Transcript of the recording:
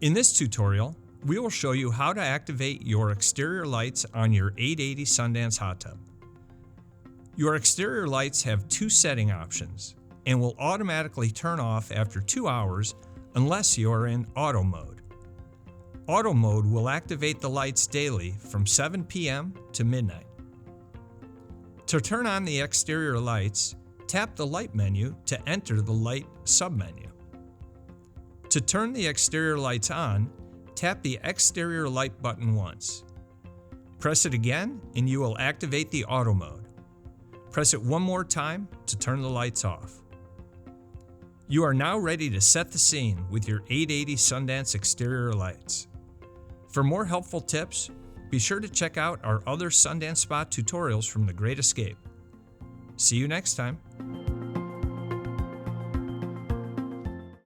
In this tutorial, we will show you how to activate your exterior lights on your 880 Sundance hot tub. Your exterior lights have two setting options and will automatically turn off after 2 hours unless you are in auto mode. Auto mode will activate the lights daily from 7 p.m. to midnight. To turn on the exterior lights, tap the light menu to enter the light submenu. To turn the exterior lights on, tap the exterior light button once. Press it again and you will activate the auto mode. Press it one more time to turn the lights off. You are now ready to set the scene with your 880 Sundance exterior lights. For more helpful tips, be sure to check out our other Sundance Spot tutorials from The Great Escape. See you next time.